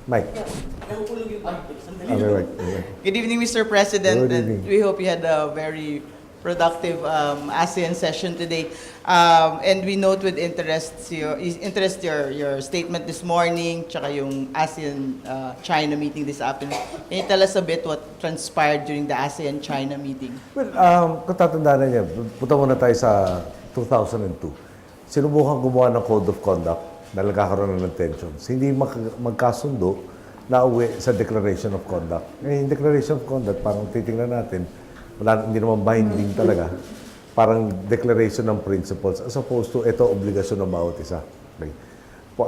Mike. Okay, right. Good evening, Mr. President. Good evening. And we hope you had a very productive ASEAN session today. And we note with your statement this morning, tsaka yung ASEAN-China meeting this afternoon. Can you tell us a bit what transpired during the ASEAN-China meeting? Well, kung tatandaan niya, punta muna tayo sa 2002. Sinubukan gumawa ng Code of Conduct na nagkakaroon ng tensions. Hindi magkasundo na uwi sa Declaration of Conduct. Yung Declaration of Conduct, parang titingnan natin, hindi naman binding talaga. Parang declaration ng principles as opposed to ito obligasyon ng bawat isa. Okay.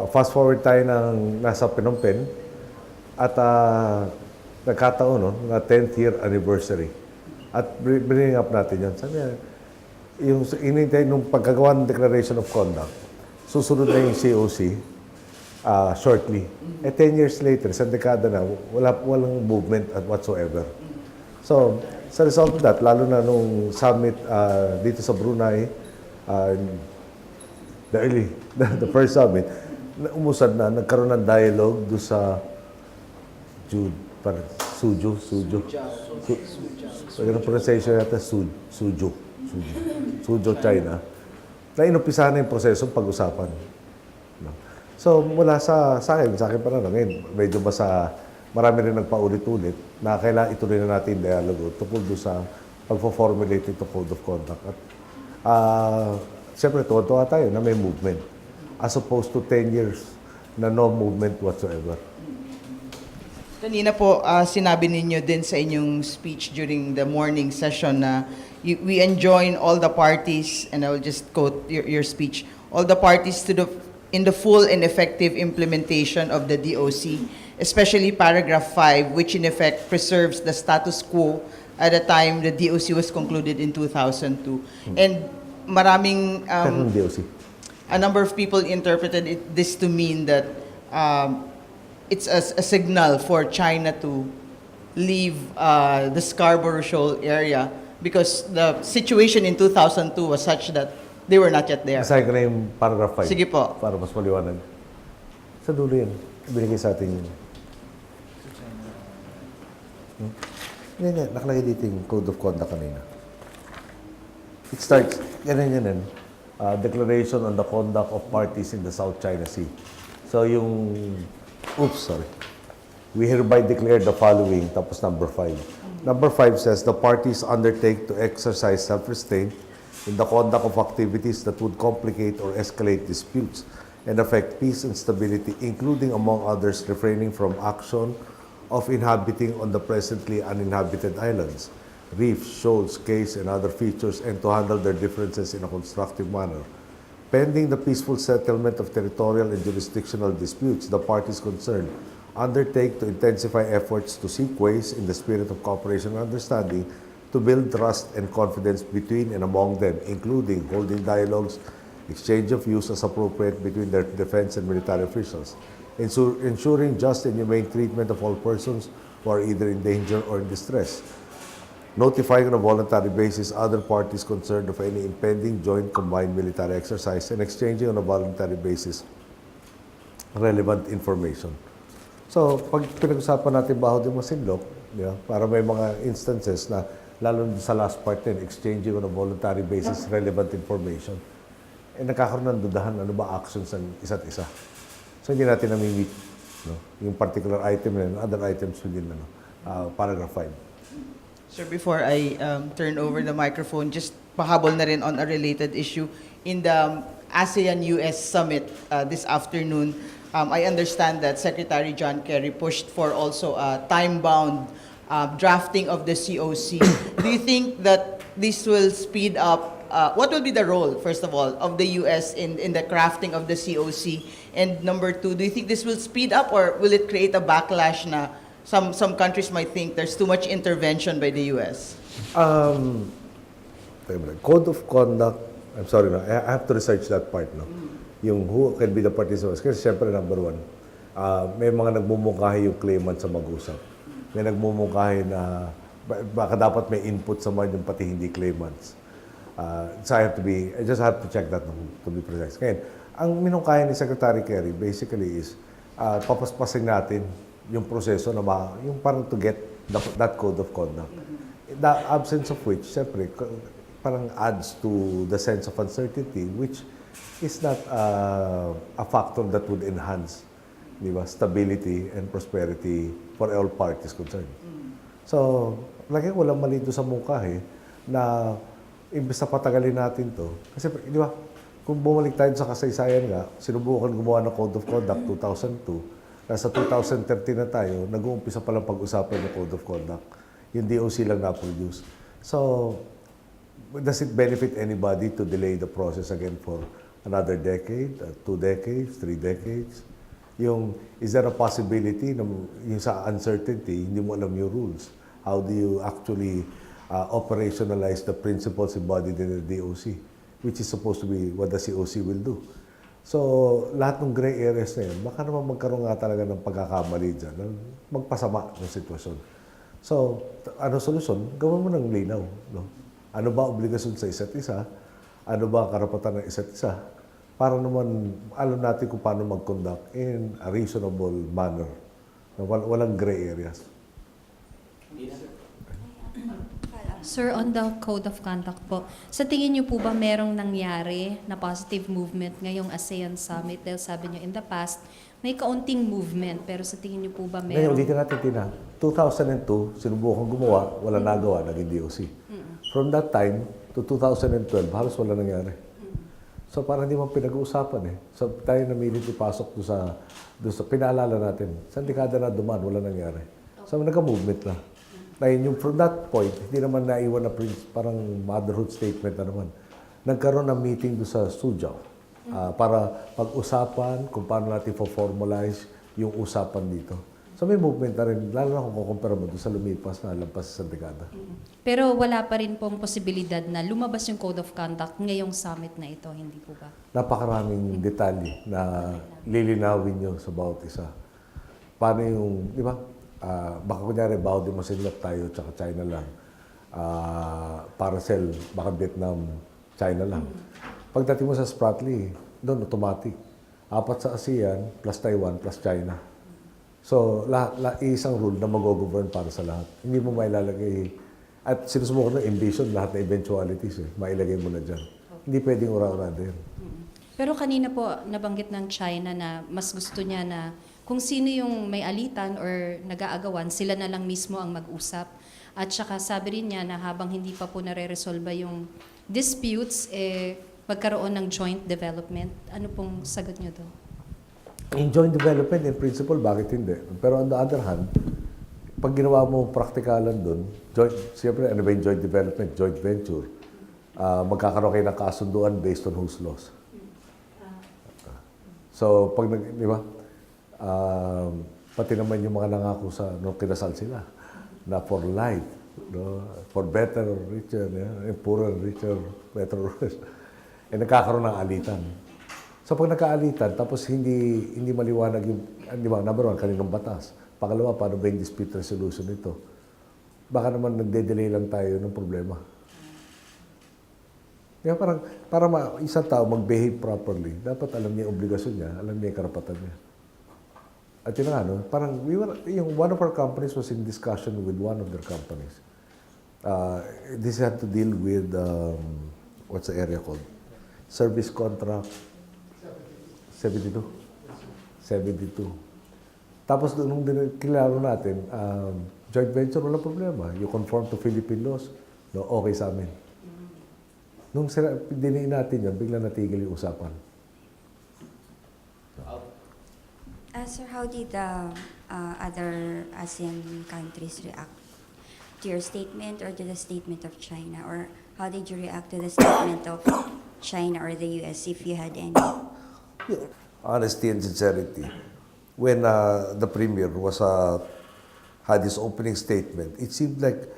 Fast forward tayo nasa Phnom Penh at nagkataon na 10th year anniversary. At bringing up natin yan. Sabi niya, yung inintay nung pagkagawa ng Declaration of Conduct, susunod na yung COC shortly. 10 years later, sa dekada na, walang movement at whatsoever. So, sa result of that, lalo na nung summit dito sa Brunei, the first summit, umusad na, nagkaroon ng dialogue doon sa Suju. So, yung pronunciation yata, Suju, China, na inumpisahan na yung prosesong pag-usapan. No? So, mula sa akin pa na ngayon, medyo marami rin nagpaulit-ulit na kailangan ituloy na natin yung dialogo tungkol doon sa pag-formulate ito Code of Conduct. At siyempre, tuwa tayo na may movement as opposed to 10 years na no movement whatsoever. Kanina po, sinabi ninyo din sa inyong speech during the morning session na we enjoin all the parties, and I will just quote your speech, all the parties in the full and effective implementation of the DOC, especially paragraph 5, which in effect preserves the status quo at the time the DOC was concluded in 2002. And maraming, a number of people interpreted this to mean that it's a signal for China to leave the Scarborough Shoal area because the situation in 2002 was such that they were not yet there. Basahin ko na yung paragraph 5. Sige po. Para mas maliwanag. Sa dulo yan. Ibinigay sa atin yun. Yan. Nakalagay dito yung Code of Conduct kanina. It starts, yan. Declaration on the Conduct of Parties in the South China Sea. So yung, we hereby declare the following, tapos number 5. Number 5 says, the parties undertake to exercise self-restraint in the conduct of activities that would complicate or escalate disputes and affect peace and stability, including, among others, refraining from action of inhabiting on the presently uninhabited islands, reefs, shoals, cays, and other features, and to handle their differences in a constructive manner. Pending the peaceful settlement of territorial and jurisdictional disputes, the parties concerned undertake to intensify efforts to seek ways in the spirit of cooperation and understanding to build trust and confidence between and among them, including holding dialogues, exchange of views as appropriate between their defense and military officials, ensuring just and humane treatment of all persons who are either in danger or in distress, notifying on a voluntary basis other parties concerned of any impending joint combined military exercise, and exchanging on a voluntary basis relevant information. So, pag pinag-usapan natin baho din masinlok, para may mga instances na, lalo sa last part din, exchanging on a voluntary basis relevant information, nagkakaroon ng dudahan ano ba actions ng isa't isa. So, hindi natin nami-meet yung particular item and other items within paragraph 5. Sir, before I turn over the microphone, just pahabol na rin on a related issue. In the ASEAN-US Summit this afternoon, I understand that Secretary John Kerry pushed for also a time-bound drafting of the COC. Do you think that this will speed up, what will be the role, first of all, of the US in the crafting of the COC? And number 2, do you think this will speed up or will it create a backlash na some countries might think there's too much intervention by the US? Code of Conduct, I'm sorry, I have to research that part. Yung who can be the participants. Kasi siyempre, number 1, may mga nagmumungkahi yung claimant sa mag-usap. May nagmumungkahi na baka dapat may input sa mga yung pati hindi claimants. So I just have to check that to be precise. Ngayon, ang minungkahi ni Secretary Kerry basically is papaspasin natin yung proseso na yung parang to get that code of conduct. The absence of which, siyempre, parang adds to the sense of uncertainty, which is not a factor that would enhance, di ba, stability and prosperity for all parties concerned. So, lagi walang mali doon sa mungkahi na imbes na patagalin natin to. Kasi, di ba, kung bumalik tayo sa kasaysayan nga, sinubukan gumawa ng Code of Conduct 2002. Nasa 2013 na tayo, nag-uumpisa palang pag-usapan ng Code of Conduct. Yung DOC lang na-produce. So, does it benefit anybody to delay the process again for another decade, 2 decades, 3 decades? Is there a possibility na yung sa uncertainty, hindi mo alam yung rules? How do you actually operationalize the principles embodied in the DOC? Which is supposed to be what the COC will do. So, lahat ng gray areas na yun, baka naman magkaroon nga talaga ng pagkakamali dyan, magpasama ng sitwasyon. So, ano solusyon? Gawin mo ng linaw. No? Ano ba obligasyon sa isa't isa? Ano ba karapatan ng isa't isa? Para naman alam natin kung paano mag-conduct in a reasonable manner. Walang gray areas. Sir, on the Code of Conduct po, sa tingin niyo po ba merong nangyari na positive movement ngayong ASEAN Summit? Dahil sabi niyo in the past, may kaunting movement, pero sa tingin niyo po ba Ngayon, merong... ulitin natin, Tina. 2002, sinubukan gumawa, wala nagawa, naging DOC. From that time to 2012, halos wala nangyari. So parang hindi man pinag-uusapan eh. So tayo namilit ipasok doon sa pinaalala natin. Sa dekada na dumaan, wala nangyari. So nagka-movement na. Ngayon, yung from that point, hindi naman naiwan na parang motherhood statement na naman. Nagkaroon ng meeting doon sa Suzhou para pag-usapan kung paano natin formalize yung usapan dito. So may movement na rin, lalo na kung kukumpara mo doon sa lumipas na lampas sa dekada. Pero wala pa rin pong posibilidad na lumabas yung Code of Conduct ngayong summit na ito, hindi po ba? Napakaraming detalye na lilinawin nyo sa bawat isa. Paano yung, di ba? Baka kunyari, Baudi Masinlop tayo, tsaka China lang. Paracel, baka Vietnam, China lang. Pagdating mo sa Spratly, doon automatic. 4 sa ASEAN, plus Taiwan, plus China. So, isang rule na mag-govern para sa lahat. Hindi mo mailalagay, at sinusubukan ng ambition, lahat na eventualities, mailagay mo na dyan. Hindi pwedeng ura-urada yun. Pero kanina po, nabanggit ng China na mas gusto niya na kung sino yung may alitan or nag-aagawan, sila na lang mismo ang mag-usap. At saka sabi rin niya na habang hindi pa po nare-resolve yung disputes, magkaroon ng joint development. Ano pong sagot niyo doon? In joint development, in principle, bakit hindi? Pero on the other hand, pag ginawa mo praktikalan doon, siyempre, ano ba yung joint development, joint venture, magkakaroon kayo ng kasunduan based on whose laws. So, pag di ba, pati naman yung mga nangako sa nung kinasal sila na for life, no? For better or richer, poorer or richer, better or worse. Nagkakaroon ng alitan. So pag nagkaalitan, tapos hindi maliwanag yung, di ba, number one, kaninong batas. Pangalawa, paano ba yung dispute resolution nito? Baka naman nagde-delay lang tayo ng problema. Kaya para isang tao mag-behave properly, dapat alam niya yung obligasyon niya, alam niya yung karapatan niya. At yun nga, no? Parang one of our companies was in discussion with one of their companies. This had to deal with, what's the area called? Service contract 72. 72. Tapos nung kilala natin, joint venture, wala problema. You conform to Philippine laws, no, okay sa amin. Nung diniin natin yun, bigla natigil yung usapan. Sir, how did other ASEAN countries react to your statement or to the statement of China? Or how did you react to the statement of China or the US, if you had any? Honesty and sincerity. When the Premier had his opening statement, it seemed like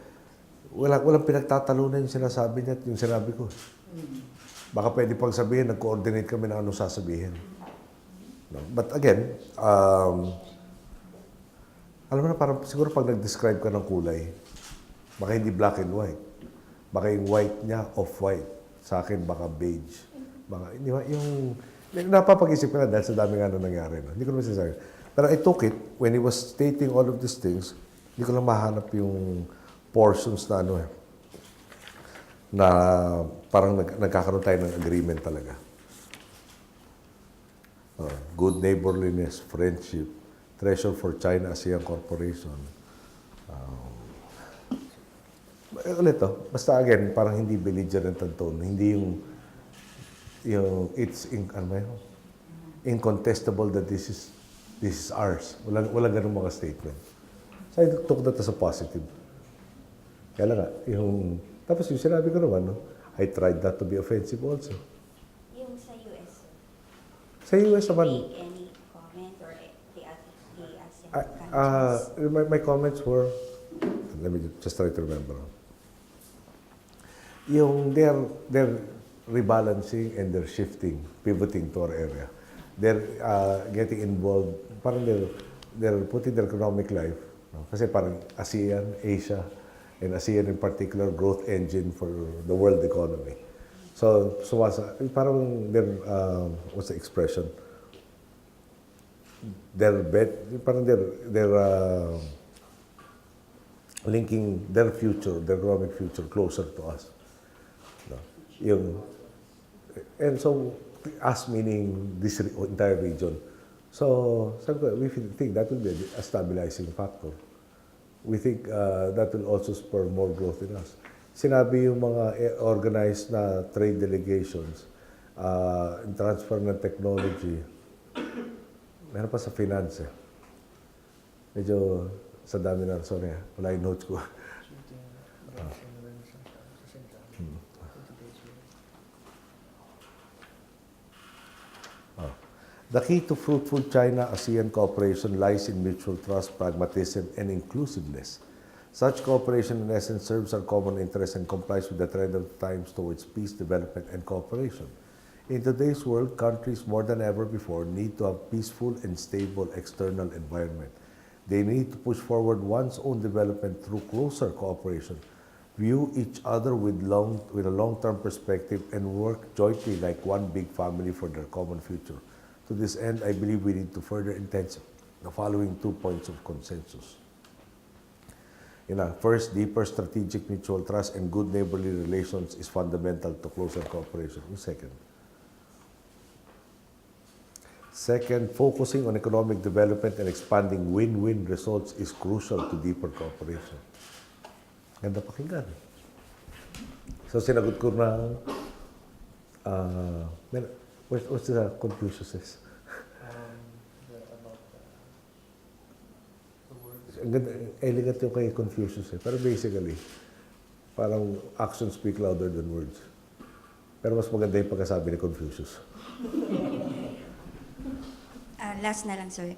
walang pinagtatalunan yung sinasabi niya at yung sinabi ko. Baka pwede pang sabihin, nag-coordinate kami na ano sasabihin. No? But again, alam mo na, parang siguro pag nag-describe ka ng kulay, baka hindi black and white. Baka yung white niya, off-white. Sa akin, baka beige. Baka, yung napapag-isip ko na dahil sa dami nga na nangyari. No? Hindi ko naman sinasabi. Pero I took it, when he was stating all of these things, hindi ko lang mahanap yung portions na ano eh, na parang nagkakaroon tayo ng agreement talaga. Good neighborliness, friendship, treasure for China ASEAN Corporation. Ulit basta again, parang hindi belligerent ang tone, hindi yung incontestable that this is ours. Walang ganung mga statement. So I took that as a positive. Kaya lang tapos yung sinabi ko naman, I tried not to be offensive also. Yung sa US, sir. Sa US naman, Make any comment or the ASEAN countries? my comments were, let me just try to remember. Yung they're rebalancing and they're shifting, pivoting to our area. They're getting involved, parang they're putting their economic life, kasi parang ASEAN, Asia, and ASEAN in particular, growth engine for the world economy. So parang they're, what's the expression? They're linking their future, their economic future closer to us. And so, us meaning this entire region. So, we think that will be a stabilizing factor. We think that will also spur more growth in us. Sinabi yung mga organized na trade delegations, in transfer ng technology, meron pa sa finance eh. Medyo sa dami na, sorry wala yung notes ko. The key to fruitful China-ASEAN cooperation lies in mutual trust, pragmatism, and inclusiveness. Such cooperation, in essence, serves our common interests and complies with the trend of times towards peace, development, and cooperation. In today's world, countries more than ever before need to have peaceful and stable external environment. They need to push forward one's own development through closer cooperation, view each other with a long-term perspective, and work jointly like one big family for their common future. To this end, I believe we need to further intensify the following 2 points of consensus. First, deeper strategic mutual trust and good neighborly relations is fundamental to closer cooperation. Second, focusing on economic development and expanding win-win results is crucial to deeper cooperation. Ganda pakinggan. So, sinagot ko na, what's the Confucius? Elegant yung kay Confucius eh. Pero basically, parang actions speak louder than words. Pero mas maganda yung pagkasabi ni Confucius. Last na lang, sir.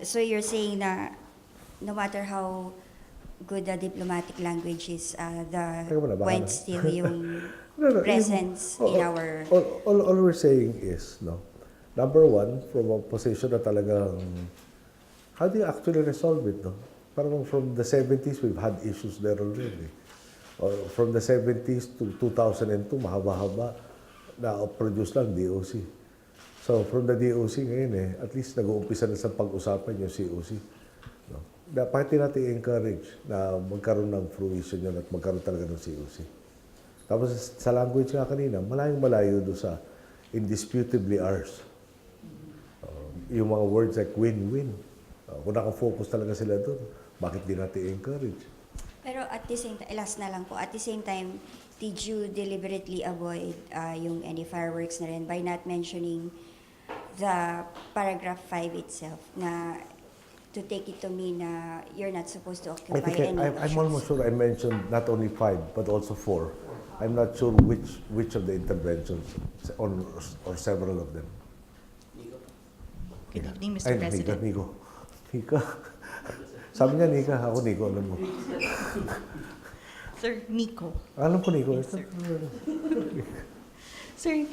So you're saying na no matter how good the diplomatic language is, the point still yung presence in our... All we're saying is, number one, from a position na talagang, how do you actually resolve it, Parang from the 70s, we've had issues there already. Or from the 70s to 2002, mahaba-haba, na-produce lang DOC. So from the DOC ngayon at least nag-uumpisa na sa pag-usapan yung COC. Dapat natin i-encourage na magkaroon ng fruition yun at magkaroon talaga ng COC. Tapos sa language nga kanina, malayong-malayo doon sa indisputably ours. Yung mga words like win-win. Kung naka-focus talaga sila doon, bakit di natin i-encourage? Pero at the same time, last na lang po, at the same time, did you deliberately avoid yung any fireworks na rin by not mentioning the paragraph 5 itself na to take it to mean na you're not supposed to occupy any I'm almost sure I mentioned not only 5 but also 4. I'm not sure which of the interventions or several of them. Good evening, Mr. President. Nika. Sabi niya Nika, ako Nico, alam mo. Sir, Nico. Alam ko Nico. Yes, sir. Sir,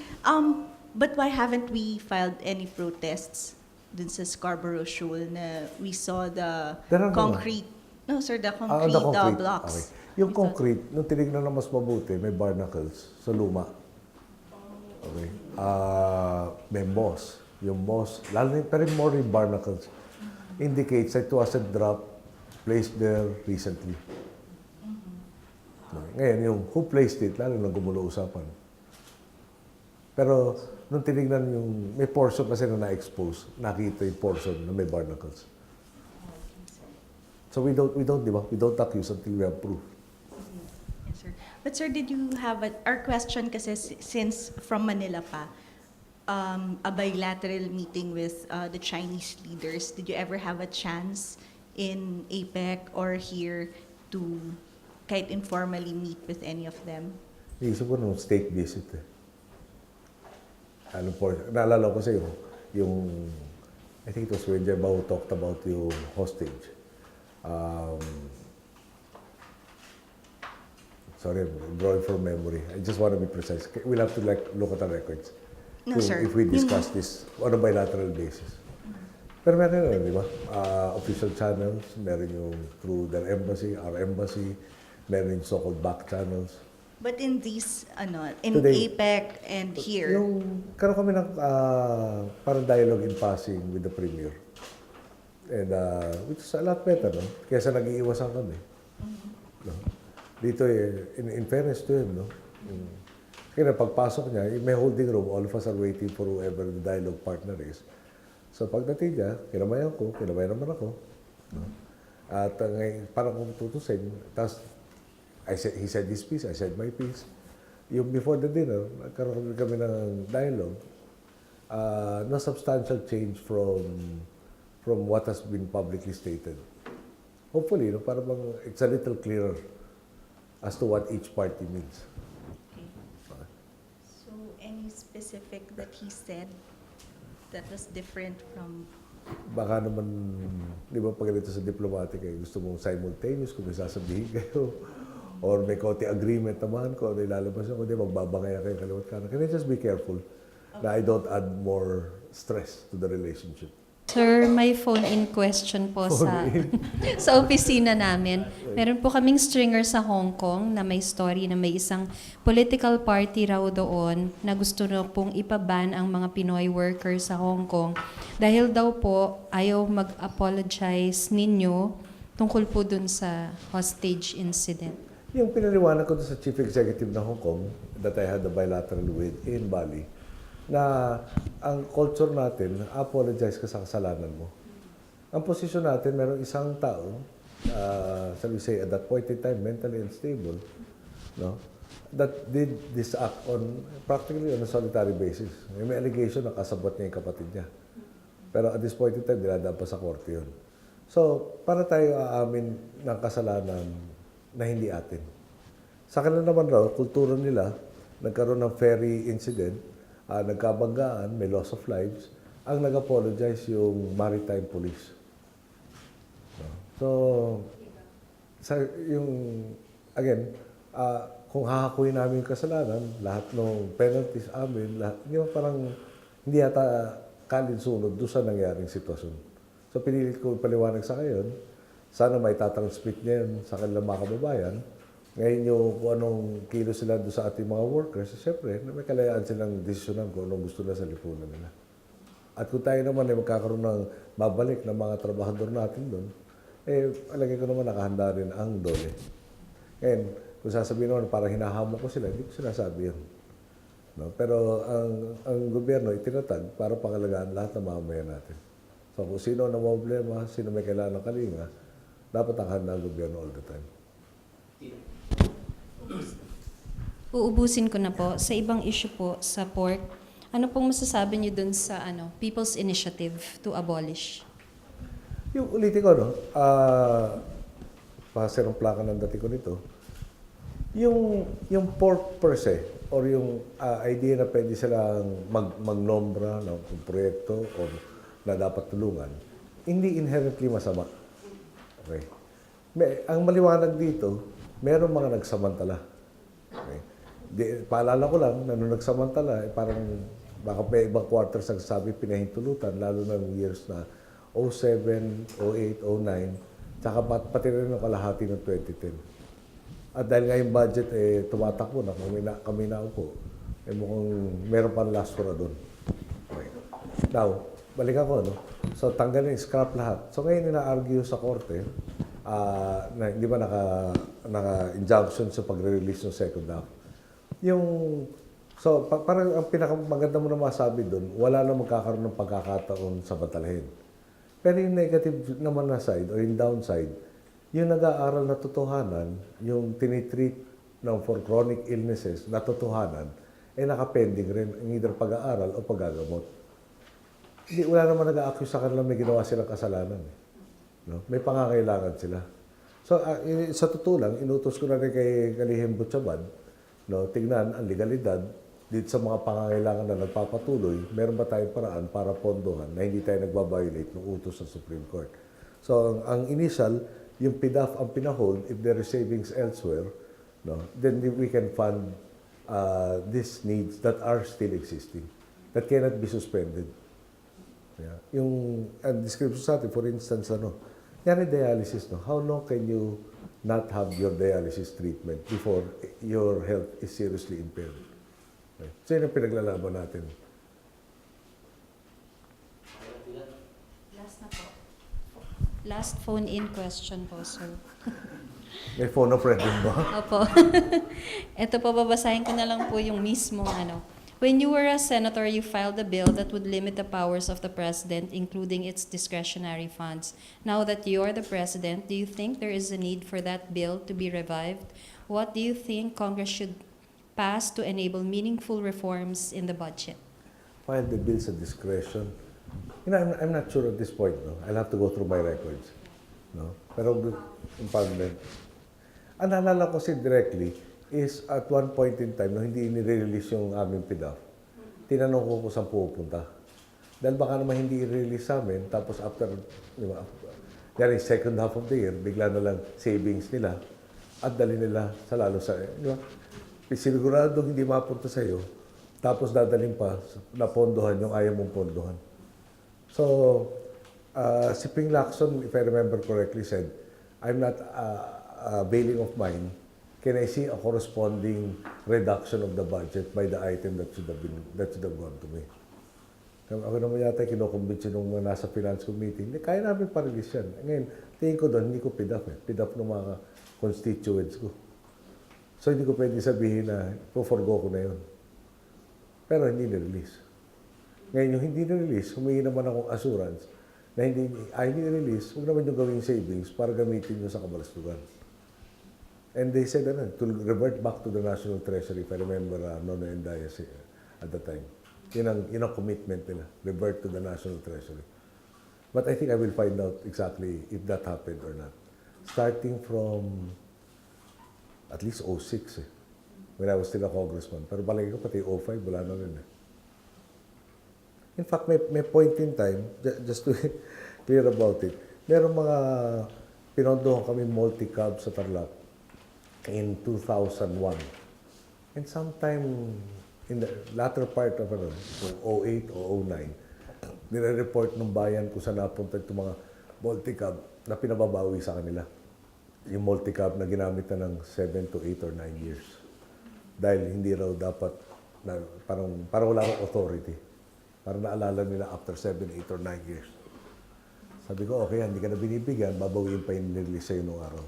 but why haven't we filed any protests dun sa Scarborough Shoal na we saw the concrete, no sir, the concrete, blocks. Okay. Yung concrete, nung tinignan na mas mabuti, may barnacles sa luma. Okay. May moss. Yung moss, lalo na pero more yung barnacles. indicates that it was a drop placed there recently. Ngayon, yung who placed it, lalo na gumulo usapan. Pero, nung tinignan yung, may portion kasi na na-expose, nakita yung portion na may barnacles. So we don't, di ba? We don't accuse until we have proof. Yes, sir. But sir, did you have our question kasi since from Manila pa, a bilateral meeting with the Chinese leaders, did you ever have a chance in APEC or here to kahit informally meet with any of them? Iisip ko nung state visit eh. Naalala ko kasi yung I think it was when Jebao talked about yung hostage. Sorry, I'm drawing from memory. I just want to be precise. We'll have to look at the records. No, sir. If we discuss this on a bilateral basis. Pero meron yun, di ba? Official channels, meron yung through their embassy, our embassy, meron yung so-called back channels. But in these, in Today, APEC and here, Yung karoon kami ng parang dialogue in passing with the Premier. And which is a lot better, no? Kesa nag-iiwasan kami. No? Dito in fairness to him, no? Kaya pagpasok niya, may holding room, all of us are waiting for whoever the dialogue partner is. So pagdating niya, kinamayan naman ako. No? At ngayon, parang kung tutusin, tapos he said his piece, I said my piece. Yung before the dinner, nagkaroon kami ng dialogue. No substantial change from what has been publicly stated. Hopefully, no, para bang it's a little clearer as to what each party means. okay. So any specific that he said that was different from Baka naman, di ba pag ganito sa diplomatic, gusto mong simultaneous kung may sasabihin kayo. Or may konti agreement naman kung ano ilalabas nyo, kundi magbabangaya kayo kaliwat kanan. Can I just be careful na I don't add more stress to the relationship? Sir, may phone-in question po sa opisina namin. Meron po kaming stringer sa Hong Kong na may story na may isang political party raw doon na gusto na pong ipaban ang mga Pinoy workers sa Hong Kong dahil daw po ayaw mag-apologize ninyo tungkol po dun sa hostage incident. Yung pinaliwanag ko sa Chief Executive ng Hong Kong that I had a bilateral with in Bali, na ang culture natin, apologize ka sa kasalanan mo. Ang posisyon natin, merong isang tao, shall we say, at that point in time, mentally unstable, no? That did this act on, practically on a solitary basis. May allegation na kasabot niya yung kapatid niya. Pero at this point in time, dinadaan pa sa korte yun. So, para tayo aamin ng kasalanan na hindi atin. Sa kanila naman raw, kultura nila, nagkaroon ng ferry incident, nagkabanggaan, may loss of lives, ang nag-apologize yung maritime police. So, again, kung hahakuin namin yung kasalanan, lahat ng penalties amin, di ba parang hindi yata kalinsunod doon sa nangyaring sitwasyon. So, pinilit ko paliwanag sa kayo, sana may tatransmit niya yun sa kanilang mga kababayan. Ngayon yung kung anong kilo sila doon sa ating mga workers, siyempre, may kalayaan silang desisyonan kung anong gusto na sa lipunan nila. At kung tayo naman ay magkakaroon ng mabalik ng mga trabahador natin doon, alagay ko naman nakahanda rin ang dole. Ngayon, kung sasabihin naman parang hinahamon ko sila, hindi ko sinasabi yun. No? Pero ang gobyerno itinatag para pangalagaan lahat ng mamamayan natin. So kung sino na problema, sino may kailangan ng kalinga, dapat ang handa ng gobyerno all the time. Uubusin ko na po. Sa ibang issue po, sa pork, ano pong masasabi niyo dun sa People's Initiative to abolish? Yung ulitin ko, no? Pasir ang plaka ng dati ko nito. Yung pork per se, or yung idea na pwede silang magnombra ng proyekto o na dapat tulungan, hindi inherently masama. Okay. Ang maliwanag dito, merong mga nagsamantala. Okay. Paalala ko lang na nung nagsamantala, parang baka may ibang quarters nagsasabi pinahintulutan, lalo na ng years na 07, 08, 09, tsaka pati rin ng kalahati ng 2010. At dahil nga yung budget tumatakbo na, kami na upo, mukhang meron pang last for doon. Okay. Now, balik ako, no? So tanggalin, scrap lahat. So ngayon ina-argue sa korte na hindi ba naka-injunction sa pagre-release ng second half. Parang ang pinakamaganda mo na masabi doon, wala na magkakaroon ng pagkakataon sa batalhin. Pero yung negative naman na side o yung downside, yung nag-aaral na totohanan, yung tinitreat for chronic illnesses na totohanan, nakapending rin ang either pag-aaral o paggagamot. Hindi, wala naman nag-a-accuse sa kanila may ginawa silang kasalanan. No? May pangangailangan sila. So, sa totoo lang, inutos ko na rin kay Kalihim Butchabad, no, tignan ang legalidad dito sa mga pangangailangan na nagpapatuloy, meron ba tayong paraan para pondohan na hindi tayo nagbabiolate ng utos sa Supreme Court. So, ang initial, yung PDAF ang pinahold, if there is savings elsewhere, no, then we can fund these needs that are still existing, that cannot be suspended. Yeah. Yung description sa atin, for instance, yan dialysis, no? How long can you not have your dialysis treatment before your health is seriously impaired? Okay. So yun ang pinaglalaban natin. Last na po. Last phone-in question po, sir. May phone a friend din ba? Opo. Ito po, babasahin ko na lang po yung mismong ano. When you were a senator, you filed a bill that would limit the powers of the president, including its discretionary funds. Now that you are the president, do you think there is a need for that bill to be revived? What do you think Congress should pass to enable meaningful reforms in the budget? File the bills at discretion. You know, I'm not sure at this point. No? I'll have to go through my records. No? Pero yung parliament, ang naalala ko si directly is at one point in time, no, hindi nire-release yung aming PDAF. Tinanong ko kung saan pupunta. Dahil baka naman hindi i-release sa amin, tapos after, yan second half of the year, bigla na lang savings nila at dali nila sa lalo sa, sigurado hindi mapunta sa iyo, tapos dadalhin pa na pondohan yung ayaw mong pondohan. So, si Ping Lacson, if I remember correctly, said, I'm not availing of mine. Can I see a corresponding reduction of the budget by the item that should have gone to me? Ako naman yata kinukumbinsi nung mga nasa finance committee, kaya namin pa-release yan. Ngayon, tingin ko doon, hindi ko PDAF PDAF ng mga constituents ko. So, hindi ko pwede sabihin na po-forgo ko na yun. Pero hindi na-release. Ngayon, yung hindi na-release, humingi naman akong assurance na hindi na-release, huwag naman yung gawing savings para gamitin nyo sa kabalastugan. And they said to revert back to the National Treasury, if I remember Nono and Dias at the time. Yun ang commitment nila, revert to the National Treasury. But I think I will find out exactly if that happened or not. Starting from at least 06 when I was still a congressman. Pero palagi ko pati 05, wala na rin In fact, may point in time, just to clear about it, meron mga pinondohan kami multi-cab sa Tarlac in 2001. And sometime in the latter part of 08 o 09, nire-report ng bayan kung saan napunta itong mga multi-cab na pinababawi sa kanila. Yung multi-cab na ginamit na ng 7 to 8 or 9 years. Dahil hindi raw dapat, parang wala akong authority. Parang naalala nila after 7, 8 or 9 years. Sabi ko, okay, hindi ka na binibigyan, babawiin pa yung nirelease sa'yo nung araw.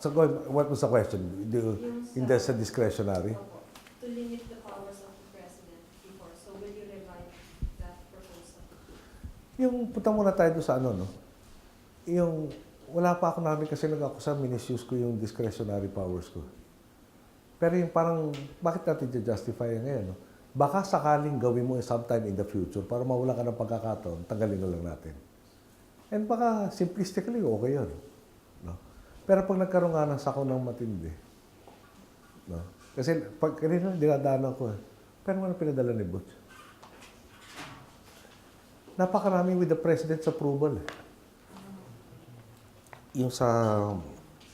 So what was the question? Sa discretionary? To limit the powers of the president before. So will you revive that proposal? Yung punta muna tayo doon sa no? Yung wala pa ako namin kasi nag-akusa, misuse ko yung discretionary powers ko. Pero yung parang, bakit natin justify ngayon? No? Baka sakaling gawin mo sometime in the future para mawala ka ng pagkakataon, tanggalin na lang natin. And baka simplistically, okay yun. No? Pero pag nagkaroon nga ng sako ng matindi, no? Kasi pag kanina dinadaanan ko pero ano pinadala ni Butch? Napakarami with the President's approval. Yung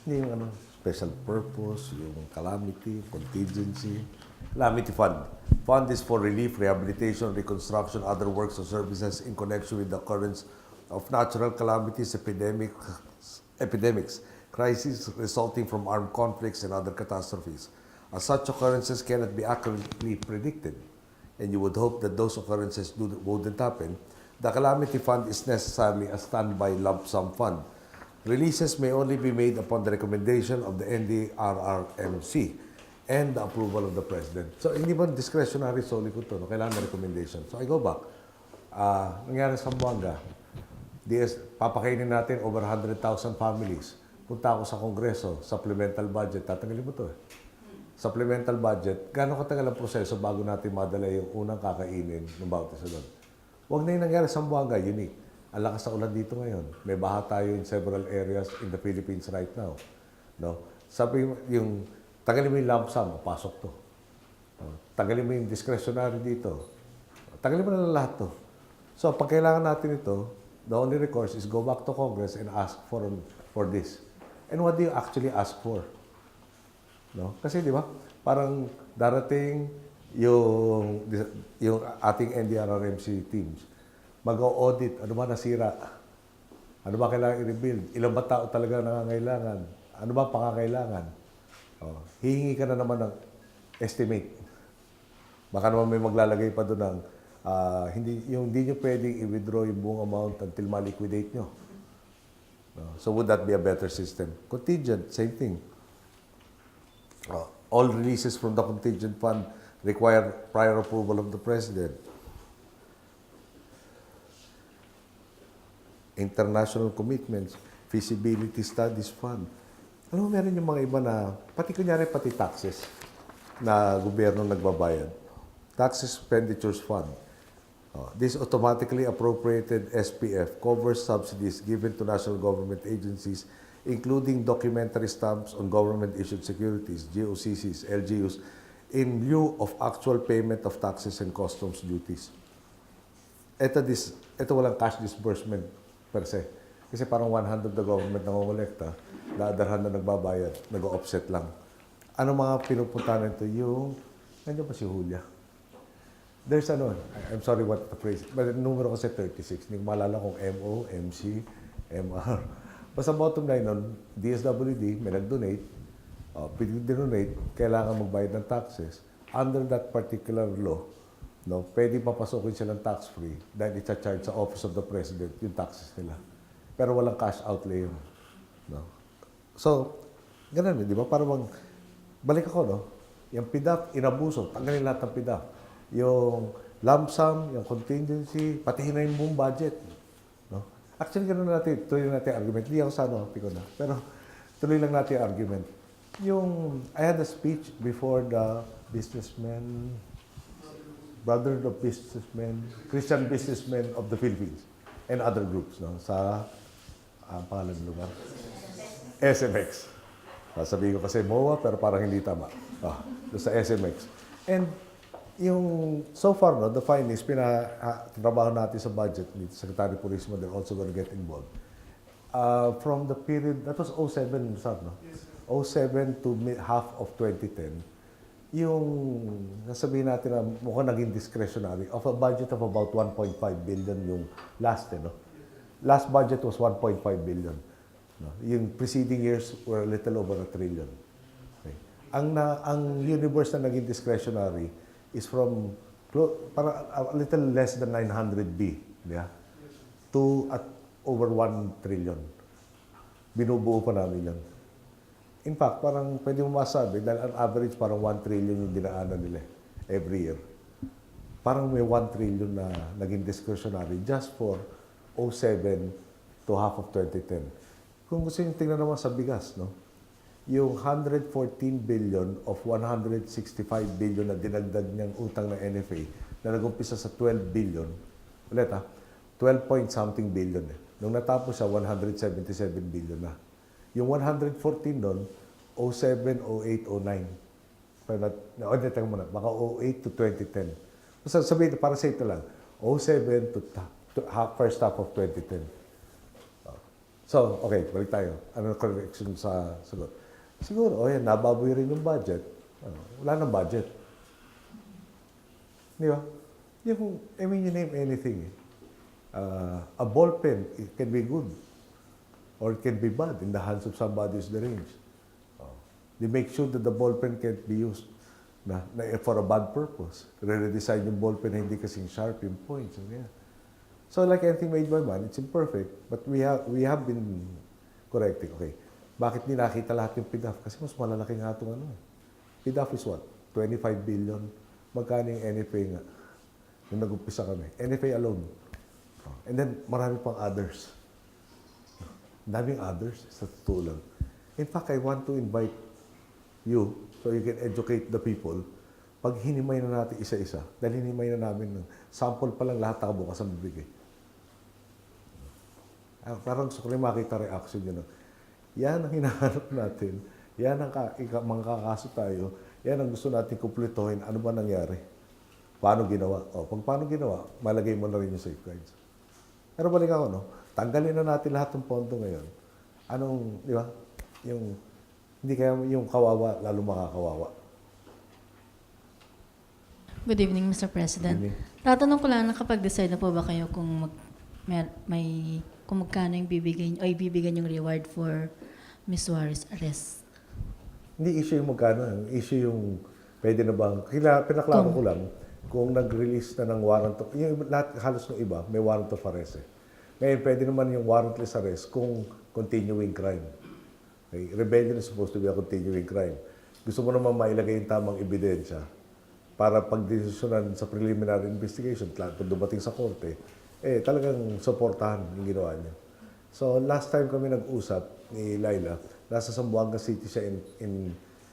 yung special purpose, yung calamity, contingency, calamity fund. Fund is for relief, rehabilitation, reconstruction, other works or services in connection with the occurrence of natural calamities, epidemics, crises resulting from armed conflicts and other catastrophes. As such occurrences cannot be accurately predicted. and you would hope that those occurrences wouldn't happen, the calamity fund is necessarily a standby lump sum fund. Releases may only be made upon the recommendation of the NDRRMC and the approval of the President. So, hindi ba discretionary solely ko ito, no? Kailangan na recommendation. So, I go back. Nangyari sa Zamboanga, papakainin natin over 100,000 families. Punta ako sa Kongreso, supplemental budget, tatanggalin mo ito. Supplemental budget, gano'ng katagal ang proseso bago natin madala yung unang kakainin ng bawat isa doon? Huwag na yung nangyari sa Zamboanga, unique. Ang lakas sa ulan dito ngayon. May baha tayo in several areas in the Philippines right now. No? Sabi yung tagalin mo yung lump sum, pasok to. Tagalin mo yung discretionary dito. Tagalin mo na lahat to. So, pag kailangan natin ito, the only recourse is go back to Congress and ask for this. And what do you actually ask for? No? Kasi di ba, parang darating yung ating NDRRMC teams, mag-audit, ano ba nasira? Ano ba kailangan i-rebuild? Ilang ba tao talaga nangangailangan? Ano ba pangangailangan? Hihingi ka na naman ng estimate. Baka naman may maglalagay pa doon ng hindi nyo pwedeng i-withdraw yung buong amount until ma-liquidate nyo. So would that be a better system? Contingent, same thing. All releases from the contingent fund require prior approval of the President. International commitments, feasibility studies fund. Alam mo, meron yung mga iba na, pati taxes na gobyerno nagbabayad. Tax expenditures fund. This automatically appropriated SPF covers subsidies given to national government agencies, including documentary stamps on government-issued securities, GOCCs, LGUs, in lieu of actual payment of taxes and customs duties. Ito walang cash disbursement per se. Kasi parang one hand of the government nangongolekta, the other hand na nagbabayad, nag-offset lang. Ano mga pinupuntahan nito? Nandiyan pa si Julia. There's I'm sorry what the phrase, but numero kasi 36. Hindi ko maalala kung MO, MC, MR. Basta bottom line nun, DSWD, may nag-donate, pinag-donate, kailangan magbayad ng taxes. Under that particular law, no, pwede papasokin silang tax-free dahil i-charge sa Office of the President yung taxes nila. Pero walang cash outlay yun. No? So, ganun, di ba? Parang balik ako, no? Yung PDAP, inabuso. Tanggalin lahat ng PDAP. Yung lump sum, yung contingency, patihin na yung buong budget. No? Actually, ganun natin, tuloy natin argument. Hindi ako sa piko na. Pero tuloy lang natin argument. I had a speech before the businessmen, brother of businessmen, Christian businessmen of the Philippines and other groups, no? Sa pangalan ng lugar? SMX. Sasabihin ko kasi MOA, pero parang hindi tama. Sa SMX. And so far, no, the findings, trabaho natin sa budget, Secretary Police, they're also going to get involved. From the period, that was 07, no? 07 to half of 2010, yung nasabihin natin na mukhang naging discretionary of a budget of about 1.5 billion yung last, no? Last budget was 1.5 billion. No? Yung preceding years were a little over a trillion. Okay. Ang universe na naging discretionary is from para a little less than 900 B, yeah? To at over 1 trillion. Binubuo pa namin yan. In fact, parang pwede mo masabi, dahil on average parang 1 trillion yung dinaanan nila every year. Parang may 1 trillion na naging discretionary just for 07 to half of 2010. Kung gusto nyo tingnan naman sa bigas, no? Yung 114 billion of 165 billion na dinagdag niyang utang ng NFA na nag-umpisa sa 12 billion, ulit 12 point something billion. Nung natapos siya, 177 billion na. Yung 114 doon, 07, 08, 09. Teka muna, baka 08 to 2010. Basta sabihin, para sa ito lang, 07 to first half of 2010. So, okay, balik tayo. Ano correction sa sagot? Siguro, nababoy rin yung budget. Wala nang budget. Di ba? You name anything. A ball pen, it can be good. Or it can be bad in the hands of somebody who's deranged. They make sure that the ball pen can't be used. for a bad purpose. Re-redesign yung ballpen na hindi kasing sharp yung points. And yeah. So like anything made by man, it's imperfect, but we have been correcting. Okay, bakit hindi nakita lahat yung PDAF? Kasi mas malalaki nga itong ano. PDAF is what? 25 billion. Magkano yung NFA nga? Nung nag-umpisa kami. NFA alone. And then, marami pang others. Daming others, sa totoo lang. In fact, I want to invite you so you can educate the people. Pag hinimay na natin isa-isa, dahil hinimay na namin ng sample pa lang lahat nakabukas ang bibigay. Parang gusto ko rin makita reaction nyo na, yan ang hinahanap natin, yan ang mga kakaso tayo, yan ang gusto natin kumpletohin, ano ba nangyari? Paano ginawa? O, pag paano ginawa, malagay mo na rin yung safeguards. Pero balik ako, no? Tanggalin na natin lahat ng pondo ngayon. Anong, di ba? Yung, hindi kaya yung kawawa, lalo makakawawa. Good evening, Mr. President. Good evening. Tatanong ko lang, nakapag-decide na po ba kayo kung kung magkano yung bibigyan yung reward for Ms. Suarez arrest? Hindi issue yung magkano. Issue yung pwede na bang, pinaklaro ko lang, kung nag-release na ng warrant of, yung lahat, halos ng iba, may warrant of arrest eh. Ngayon, pwede naman yung warrantless arrest kung continuing crime. Okay? Rebellion is supposed to be a continuing crime. Gusto mo naman mailagay yung tamang ebidensya para pag-desisyonan sa preliminary investigation, kung dumating sa korte, talagang supportahan yung ginawa niya. So, last time kami nag-usap ni Laila, nasa Zamboanga City siya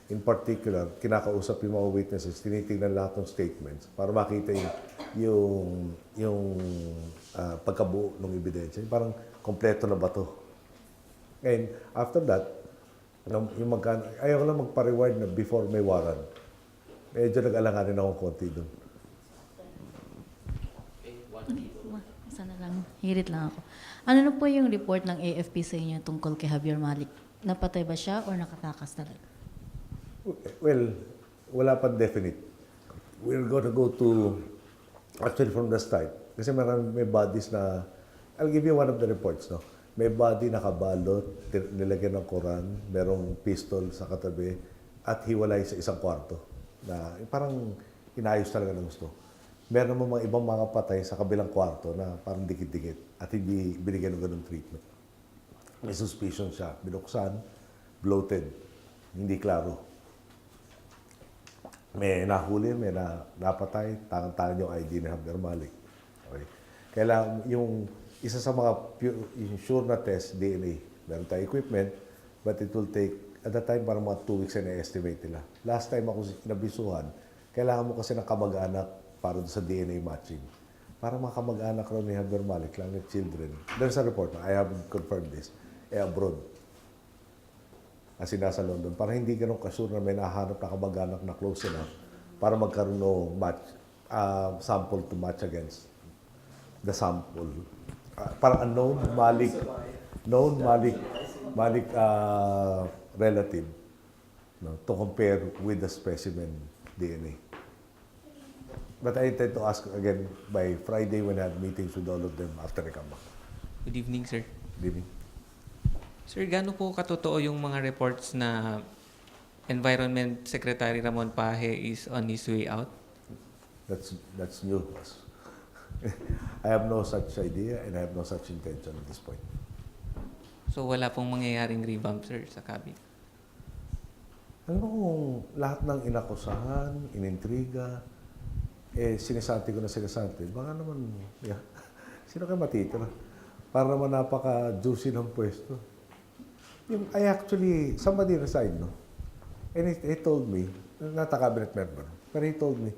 in particular, kinakausap yung mga witnesses, tinitingnan lahat ng statements para makita yung pagkabuo ng ebidensya. Parang kompleto na ba to? And after that, ayaw ko lang magpa-reward na before may warrant. Medyo nag-alanganin ako konti doon. Isa na lang, hirit lang ako. Ano na po yung report ng AFP sa inyo tungkol kay Javier Malik? Napatay ba siya or nakatakas talaga? Well, wala pa definite. We're gonna go to, actually from the start, kasi may bodies na, I'll give you one of the reports, no? May body nakabalot, nilagyan ng Quran, merong pistol sa katabi, at hiwalay sa isang kwarto. Na parang inayos talaga ng gusto. Meron mo mga ibang mga patay sa kabilang kwarto na parang dikit-dikit at hindi binigyan ng ganung treatment. May suspicion siya. Binuksan, bloated, hindi klaro. May nahuli, may napatay, tangan-tangan yung ID ni Javier Malik. Okay. Kailangan yung isa sa mga yung sure na test, DNA. Meron tayo equipment, but it will take, at that time, parang mga 2 weeks na estimate nila. Last time ako nabisuhan, kailangan mo kasi ng kamag-anak para sa DNA matching. Para mga kamag-anak raw ni Javier Malik lang, ni children. There's a report, I haven't confirmed this, abroad. Kasi nasa London. Para hindi ganun kasure na may nahanap na kamag-anak na close enough para magkaroon ng match, sample to match against the sample. Parang unknown Malik relative, no, to compare with the specimen DNA. But I intend to ask again by Friday when I have meetings with all of them after I come back. Good evening, sir. Good evening. Sir, gaano po katotoo yung mga reports na Environment Secretary Ramon Paje is on his way out? That's new. I have no such idea and I have no such intention at this point. So wala pong mangyayaring revamp, sir, sa cabinet? Alam mo kung lahat ng inakusahan, inintriga, sinasanti ko na sinasanti, baka naman, sino kayo matitira? Para naman napaka-juicy ng pwesto. I actually, somebody resigned, no? And he told me, not a cabinet member, but he told me,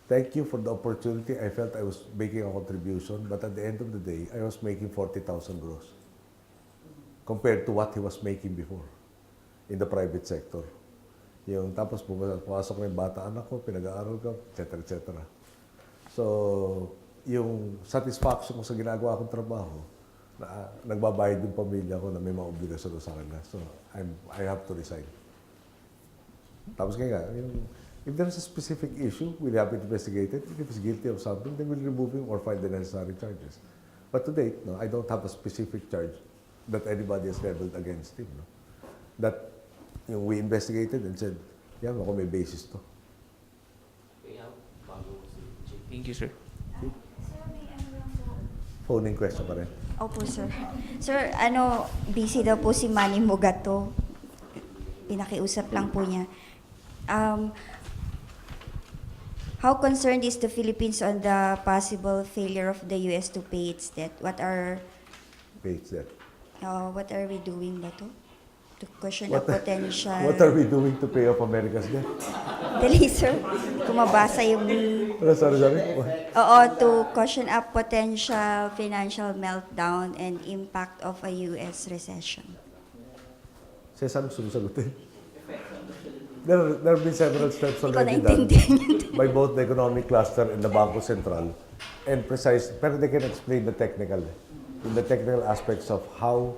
thank you for the opportunity. I felt I was making a contribution, but at the end of the day, I was making 40,000 gross compared to what he was making before in the private sector. Yung tapos pumasok na yung bata, anak ko, pinag-aaral ko, etc. etc. So, yung satisfaction ko sa ginagawa kong trabaho, nagbabayad yung pamilya ko na may mga obligasyon sa kanila. So, I have to resign. Tapos kaya, if there is a specific issue, we'll have it investigated. If he's guilty of something, then we'll remove him or file the necessary charges. But to date, no, I don't have a specific charge that anybody has leveled against him. No? That we investigated and said, ako may basis to. Thank you, sir. Phoning question pa rin. Opo, sir. Sir, busy daw po si Manny Mugato. Pinakiusap lang po niya. How concerned is the Philippines on the possible failure of the US to pay its debt? What are we doing ba to? To cushion a potential... What are we doing to pay off America's debt? Dali, sir. Kung mabasa yung... Sorry. Oo, to cushion up potential financial meltdown and impact of a US recession. Saan sumasagutin? There have been several steps Hindi ko already done naintindihan. by both the economic cluster and the Bangko Sentral, and precise, pero they can explain the technical aspects of how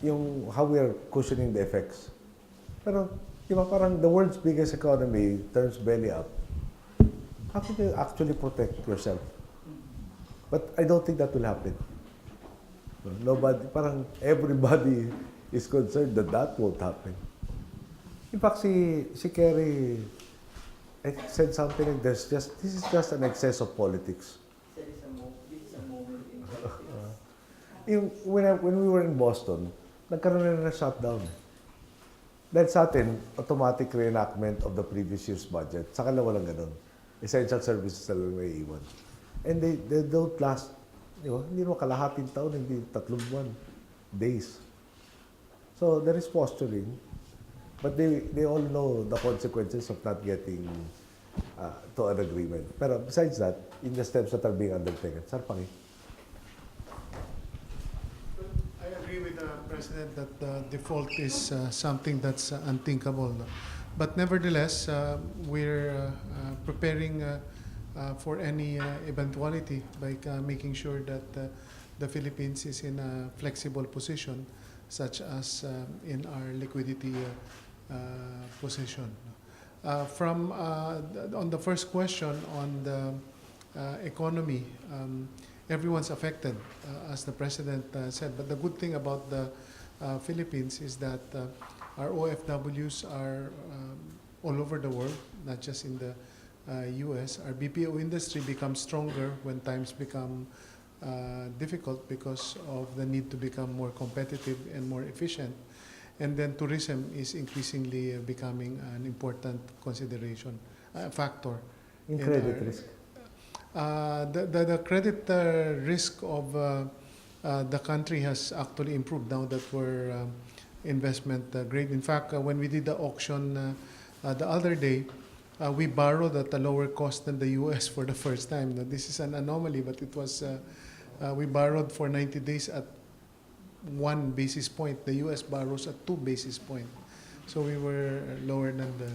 we are cushioning the effects. Pero, di ba, parang the world's biggest economy turns belly up. How can you actually protect yourself? But I don't think that will happen. Parang everybody is concerned that won't happen. In fact, si Kerry, I think, said something like this is just an excess of politics. When we were in Boston, nagkaroon na shutdown. Dahil sa atin, automatic reenactment of the previous year's budget. Sa kanila walang ganun. Essential services talagang may iwan. And they don't last, hindi naman kalahating taon, hindi 3 buwan, days. So there is posturing, but they all know the consequences of not getting to an agreement. Pero besides that, in the steps that are being undertaken, Sir Pangi. I agree with the President that default is something that's unthinkable. No? But nevertheless, we're preparing for any eventuality by making sure that the Philippines is in a flexible position, such as in our liquidity position. On the first question on the economy, everyone's affected, as the President said. But the good thing about the Philippines is that our OFWs are all over the world, not just in the US. Our BPO industry becomes stronger when times become difficult because of the need to become more competitive and more efficient. And then tourism is increasingly becoming an important consideration, factor. In credit risk? The credit risk of the country has actually improved now that we're investment grade. In fact, when we did the auction the other day, we borrowed at a lower cost than the US for the first time. Now, this is an anomaly, but it was, we borrowed for 90 days at 1 basis point. The US borrows at 2 basis point. So we were lower than the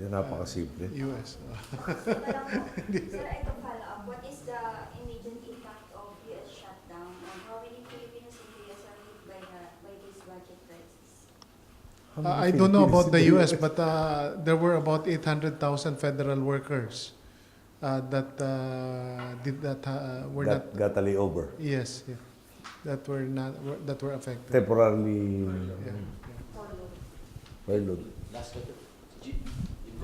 napakasimple. US. Sir, ito follow up. What is the immediate impact of US shutdown and how many Filipinos in the US are hit by this budget crisis? I don't know about the US, but there were about 800,000 federal workers that were not got a layover. Yes, yeah, that were affected. Temporarily furloughed.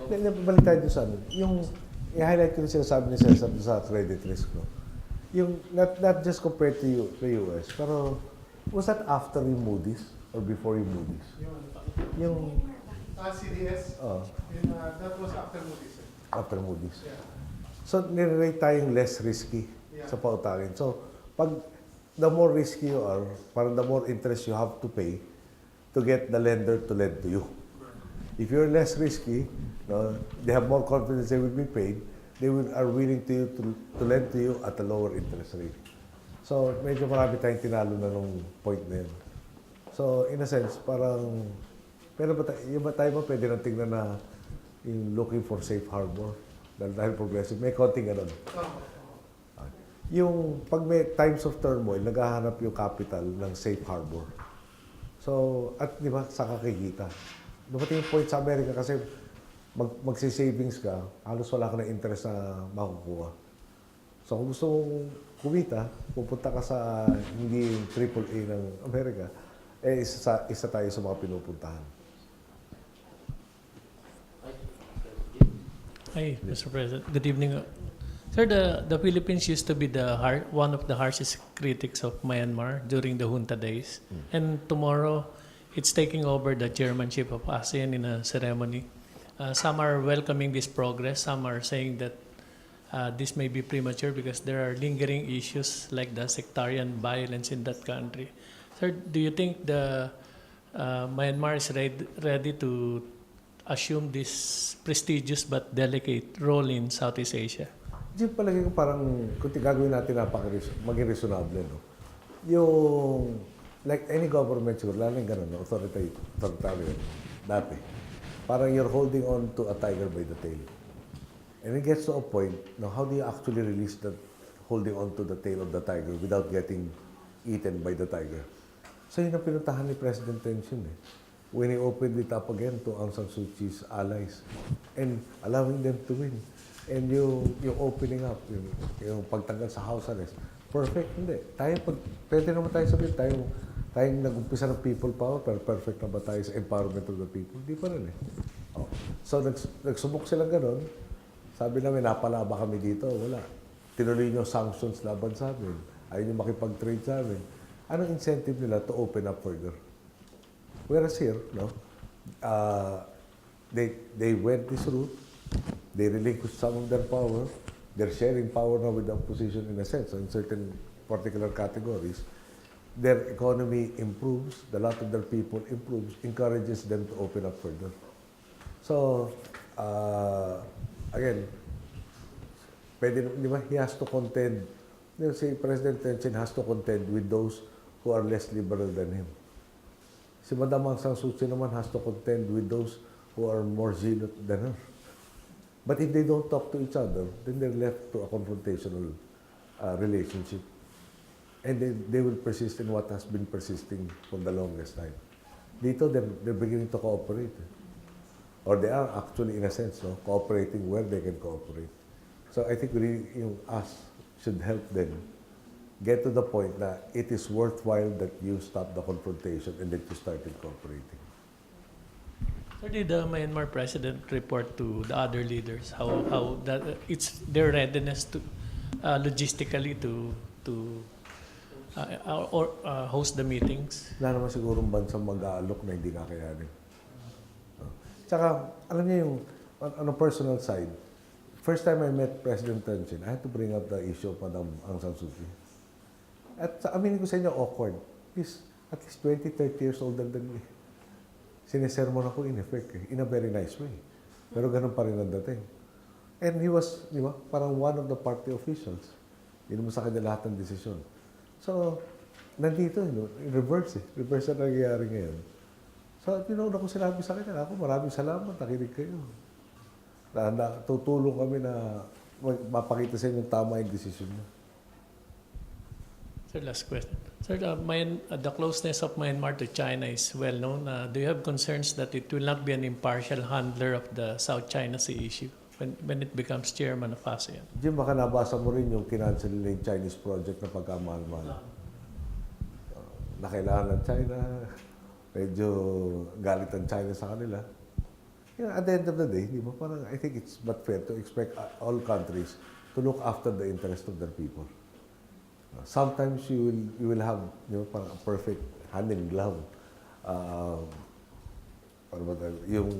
Balik tayo sa yung i-highlight ko yung sinasabi ni Cesar sa credit risk, no? Yung not just compared to the US, pero was that after yung Moody's or before yung Moody's? Yung CDS, that was after Moody's. After Moody's. Yeah. So, nire-rate tayong less risky sa pautangin. So, pag the more risky you are, parang the more interest you have to pay to get the lender to lend to you. If you're less risky, they have more confidence they will be paid, are willing to lend to you at a lower interest rate. So, medyo marami tayong tinalo na nung point na yun. So, in a sense, parang, pero ba tayo pwede nang tingnan na yung looking for safe harbor? Dahil progressive, may konting ganun. Yung pag may times of turmoil, naghahanap yung capital ng safe harbor. So, at di ba, sa kakikita. Dumating yung point sa Amerika kasi magsi-savings ka, halos wala ka na interest na makukuha. So, kung gusto mong kumita, pupunta ka sa hindi yung AAA ng Amerika, isa tayo sa mga pinupuntahan. Hi, Mr. President. Good evening. Sir, the Philippines used to be one of the harshest critics of Myanmar during the junta days. And tomorrow, it's taking over the chairmanship of ASEAN in a ceremony. Some are welcoming this progress. Some are saying that this may be premature because there are lingering issues like the sectarian violence in that country. Sir, do you think the Myanmar is ready to assume this prestigious but delicate role in Southeast Asia? Yung palagi ko parang kung gagawin natin maging reasonable, no? Yung, like any government siguro, lalo yung ganun, no? Authoritarian, dati. Parang you're holding on to a tiger by the tail. And it gets to a point, now how do you actually release that holding on to the tail of the tiger without getting eaten by the tiger? So yun ang pinuntahan ni President Tenzin, eh. When he opened it up again to Aung San Suu Kyi's allies and allowing them to win. And yung opening up, yung pagtanggal sa house arrest, perfect, hindi. Pwede naman tayo sabihin, tayong nag-umpisa ng people power, pero perfect na ba tayo sa empowerment of the people? Hindi pa rin eh. Oh. So nagsubok silang ganon, sabi namin, napalaba kami dito, wala. Tinuloy nyo sanctions laban sa amin, ayaw nyo makipag-trade sa amin. Anong incentive nila to open up further? Whereas here, no, they went this route, they relinquished some of their power, they're sharing power now with the opposition in a sense, so in certain particular categories. Their economy improves, the lot of their people improves, encourages them to open up further. So, again, pwede, di ba, he has to contend, si President Tenzin has to contend with those who are less liberal than him. Si Madam Aung San Suu Kyi naman has to contend with those who are more zealot than her. But if they don't talk to each other, then they're left to a confrontational relationship. And they will persist in what has been persisting for the longest time. Dito, they're beginning to cooperate. Or they are actually, in a sense, no, cooperating where they can cooperate. So I think us should help them get to the point that it is worthwhile that you stop the confrontation and that you started cooperating. Sir, did the Myanmar president report to the other leaders how that it's their readiness to logistically to host the meetings? Wala naman sigurong bansang mag-aalok na hindi kakayanin. Tsaka, alam niyo yung, on a personal side, first time I met President Tenzin, I had to bring up the issue of Madam Aung San Suu Kyi. At aminin ko sa inyo, awkward. He's at least 20, 30 years older than me. Sinesermon ako in effect, in a very nice way. Pero ganun pa rin ang dating. And he was, di ba, parang one of the party officials. Hindi mo sa kanya lahat ng desisyon. So, nandito, in reverse eh. Reverse na nangyayari ngayon. So, tinauna ko sinabi sa kanya, ako maraming salamat, nakinig kayo. Tutulong kami na mapakita sa inyo tama yung desisyon niyo. Sir, last question. Sir, the closeness of Myanmar to China is well known. Do you have concerns that it will not be an impartial handler of the South China Sea issue when it becomes chairman of ASEAN? Jim, baka nabasa mo rin yung kinancel nila yung Chinese project na pagkamahal-mahal. Na kailangan ng China, medyo galit ang China sa kanila. You know, at the end of the day, di ba, parang I think it's but fair to expect all countries to look after the interest of their people. Sometimes you will have, you know, parang a perfect hand in glove. Yung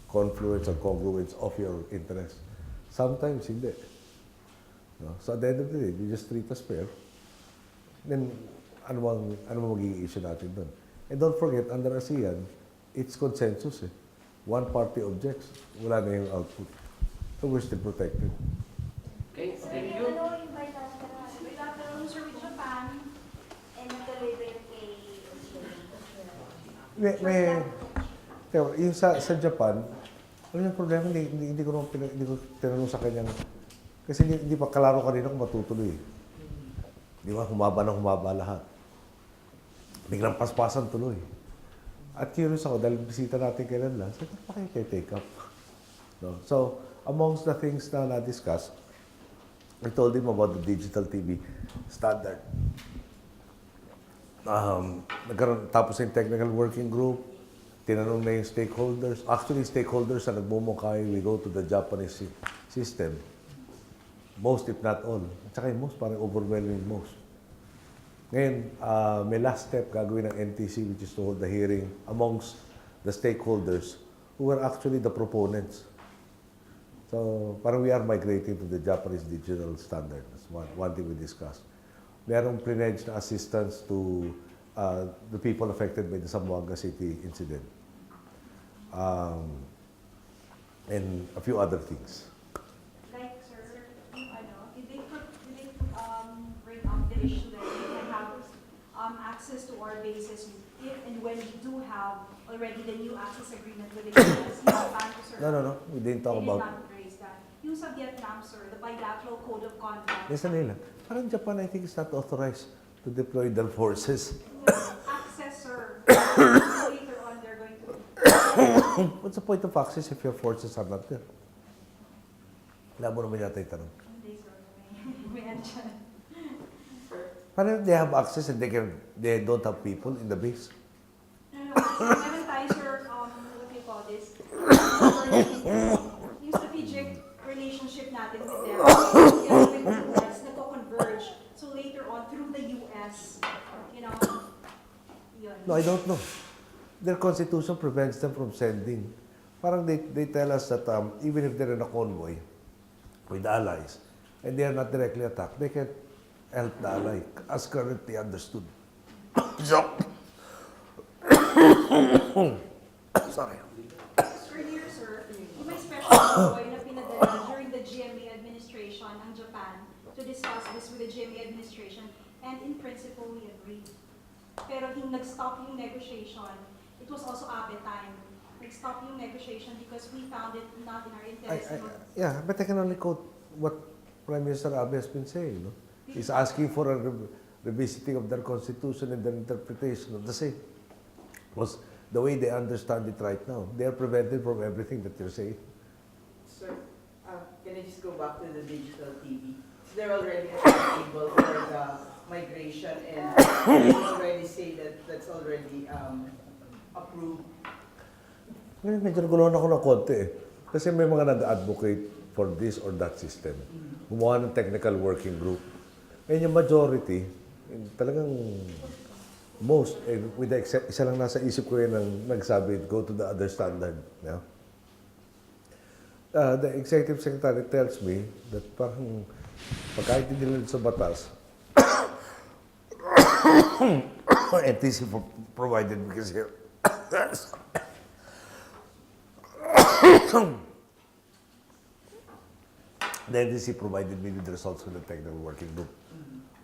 confluence or congruence of your interest. Sometimes hindi. No? So at the end of the day, you just treat us fair. Then, ano magiging issue natin doon? And don't forget, under ASEAN, it's consensus eh. One party objects, wala na yung output. So we're still protected. Okay, thank you. Yung sa Japan, ano yung problema, hindi ko tinanong sa kanyang, kasi hindi pa klaro kanina kung matutuloy. Di ba, humaba lahat. Biglang paspasan tuloy. At curious ako, dahil bisita natin kailan lang, sabi ko, take up. No? So, amongst the things na na-discuss, I told him about the digital TV standard. Tapos yung technical working group, tinanong na yung stakeholders. Actually, stakeholders na nagmumukhay, we go to the Japanese system. Most, if not all. At saka yung most, parang overwhelming most. Ngayon, may last step gagawin ng NTC, which is to hold the hearing amongst the stakeholders who were actually the proponents. So, parang we are migrating to the Japanese digital standard. That's one thing we discussed. Merong pledge na assistance to the people affected by the Zamboanga City incident. And a few other things. Like, sir, did they bring up the issue that we can have access to our bases if and when we do have already the new access agreement with the US? No. We didn't talk about... They did not raise that. Yung sa Vietnam, sir, the bilateral code of conduct. Listen nila. Parang Japan, I think, is not authorized to deploy their forces. Access, sir. Later on, they're going to... What's the point of access if your forces are not there? Wala mo naman yata yung tanong. Hindi, sir. May andyan. Parang they have access and they don't have people in the base. Meron tayo, sir, what do you call this? Yung strategic relationship natin with them. Together with the US, nagko-converge. So later on, through the US, yun. No, I don't know. Their constitution prevents them from sending. Parang they tell us that even if they're in a convoy with allies and they are not directly attacked, they can help the ally as currently understood. So, sorry. Earlier, sir, yung may special envoy na pinadala during the GMA administration ang Japan to discuss this with the GMA administration, and in principle, we agreed. Pero yung nag-stop yung negotiation, it was also Abe time. Nag-stop yung negotiation because we found it not in our interest. Yeah, but I can only quote what Prime Minister Abe has been saying. No? He's asking for a revisiting of their constitution and their interpretation of the same. Because the way they understand it right now, they are prevented from everything that you're saying. Sir, can I just go back to the digital TV? So they're already at the table for the migration, and they already say that that's already approved. Ngayon, medyo naguluhan ako ng konti eh. Kasi may mga nag-advocate for this or that system. Gumawa ng technical working group. Ngayon yung majority, talagang most, with the isa lang nasa isip ko yun ang nagsabi, go to the other standard. Yeah? The executive secretary tells me that parang pagkaintindi nila sa batas, NTC provided me kasi the NTC provided me with the results of the technical working group.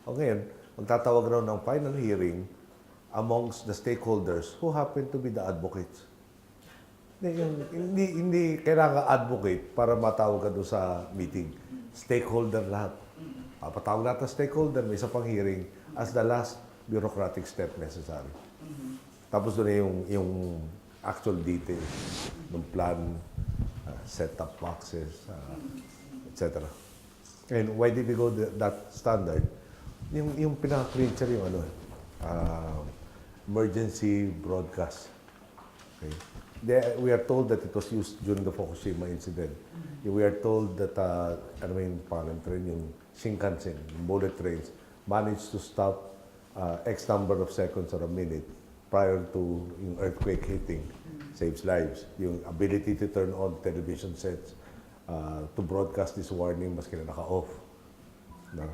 O ngayon, magtatawag raw ng final hearing amongst the stakeholders who happen to be the advocates. Hindi kailangan advocate para matawag ka doon sa meeting. Stakeholder lahat. Patawag lahat ng stakeholder, may isa pang hearing as the last bureaucratic step necessary. Tapos doon yung actual details ng plan, set-up boxes, etc. And why did we go that standard? Yung pinaka-creature yung emergency broadcast. Okay. We are told that it was used during the Fukushima incident. We are told that yung Shinkansen, yung bullet trains, managed to stop X number of seconds or a minute prior to yung earthquake hitting, saves lives. Yung ability to turn on television sets to broadcast this warning maski na naka-off. No?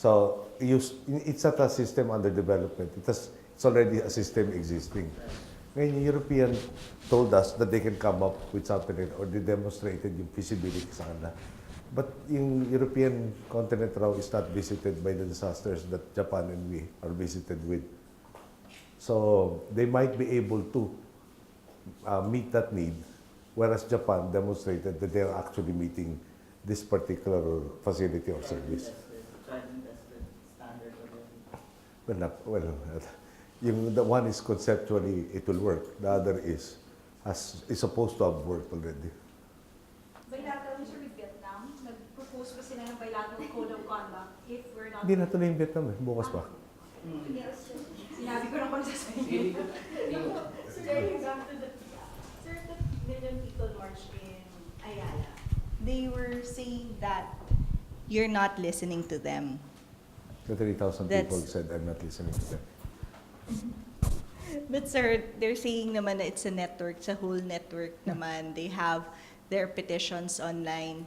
So, it's not a system under development. It's already a system existing. Ngayon, yung European told us that they can come up with something or they demonstrated yung feasibility sa kanila. But yung European continent raw is not visited by the disasters that Japan and we are visited with. So, they might be able to meet that need, whereas Japan demonstrated that they are actually meeting this particular facility or service. The one is conceptually it will work. The other is supposed to have worked already. Bilateral, sir, with Vietnam, nag-propose ba sila ng bilateral code of conduct if we're not... Hindi na tuloy yung Vietnam eh. Bukas pa. Yes, sir. Sinabi ko na kung sa inyo. Sir, going back to the million people marched in Ayala. They were saying that you're not listening to them. The 3,000 That's- people said, I'm not listening to them. But sir, they're saying naman na it's a network, it's a whole network naman. They have their petitions online.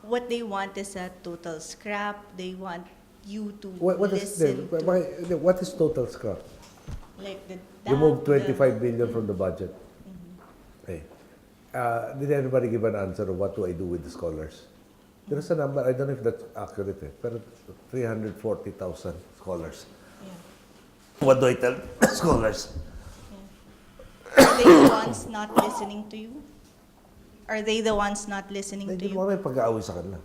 What they want is a total scrap. They want you to What is listen to, what is total scrap? like the You moved the- 25 billion from the budget. Mhm. Okay. Did anybody give an answer of what do I do with the scholars? There's a number, I don't know if that's accurate, pero 340,000 scholars. Yeah. What do I tell scholars? Are they the ones not listening to you? Are they the ones not listening to Hindi you? mo may pag-aaway sa kanila.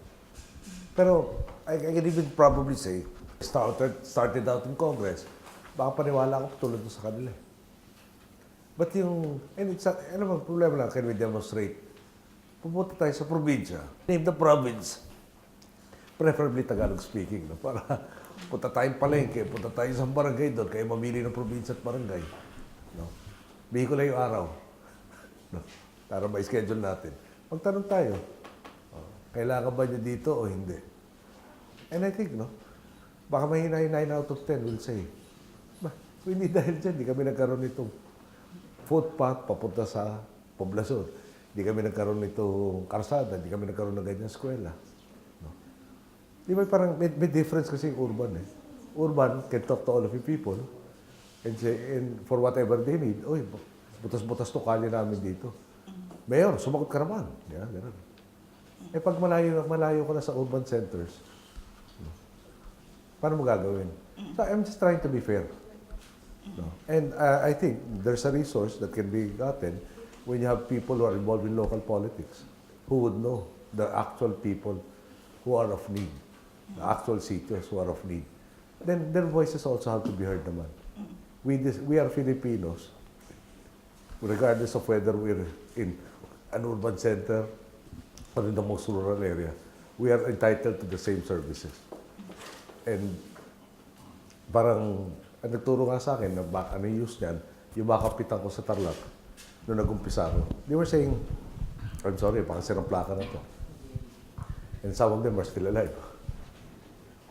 Pero I can even probably say, started out in Congress, baka paniwala ako tulad sa kanila. But yung, and it's a, ano bang problema lang, can we demonstrate? Pupunta tayo sa probinsya, name the province. Preferably Tagalog speaking, no? Para punta tayong palengke, punta tayo sa barangay doon, kayo mamili ng probinsya at barangay. No? Bihiko lang yung araw. No? Para ma-schedule natin. Magtanong tayo, kailangan ba niya dito o hindi? And I think, no, baka mahina yung 9 out of 10 will say, hindi dahil dyan, di kami nagkaroon nitong footpath papunta sa poblasyon. Di kami nagkaroon nitong karsada, di kami nagkaroon ng ganyan eskwela. No? Di ba parang may difference kasi yung urban eh. Urban can talk to all of you people and say, and for whatever they need, oy, butas-butas to kalye namin dito. Mayor, sumagot ka naman. Yeah, ganun. Eh pag malayo ka na sa urban centers, paano mo gagawin? So I'm just trying to be fair. No? And I think there's a resource that can be gotten when you have people who are involved in local politics, who would know the actual people who are of need, the actual sitios who are of need. Then their voices also have to be heard naman. We are Filipinos, regardless of whether we're in an urban center or in the most rural area, we are entitled to the same services. And parang, ang nagturo nga sa akin, na ano yung use niyan, yung makapitan ko sa Tarlac, nung nag-umpisa ako. They were saying, I'm sorry, pakasirang plaka na to. And some of them are still alive.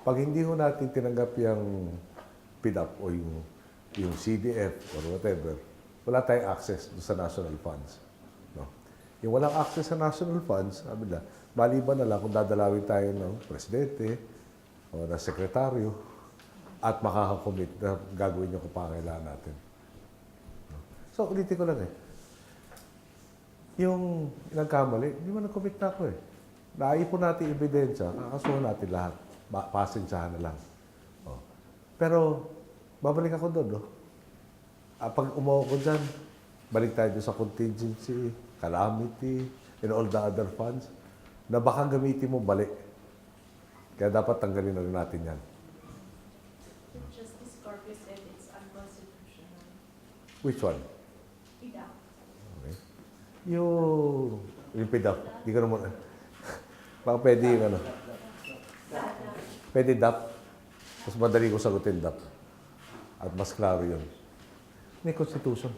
Pag hindi ho natin tinanggap yung PDAP o yung CDF or whatever, wala tayong access sa national funds. No? Yung walang access sa national funds, sabi na, maliban na lang kung dadalawin tayo ng presidente o ng sekretaryo at makakakommit na gagawin yung kapangailangan natin. No? So, ulitin ko lang eh. Yung nagkamali, hindi mo nag-commit na ako eh. Naipon natin ebidensya, kakasuhan natin lahat. Pasensyahan na lang. Oh. Pero, babalik ako doon, no? Pag umuha ko dyan, balik tayo sa contingency, calamity, and all the other funds, na baka gamitin mo balik. Kaya dapat tanggalin na rin natin yan. Justice Corpus said it's unconstitutional. Which one? PDAP. Okay. Yung PDAP. Di ko naman. Baka pwede yung ano. Pwede DAP. Mas madali ko sagutin DAP. At mas klaro yun. May constitution.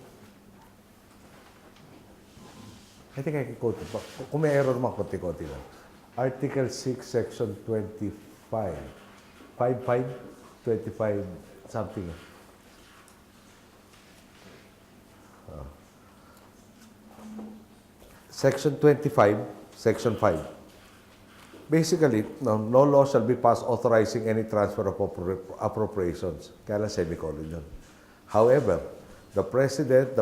I think I can quote it. Kung may error naman, konti-konti lang. Article 6, Section 25. 25, something. Section 25, Section 5. Basically, no law shall be passed authorizing any transfer of appropriations. Kaya lang semicolon yun. However, the President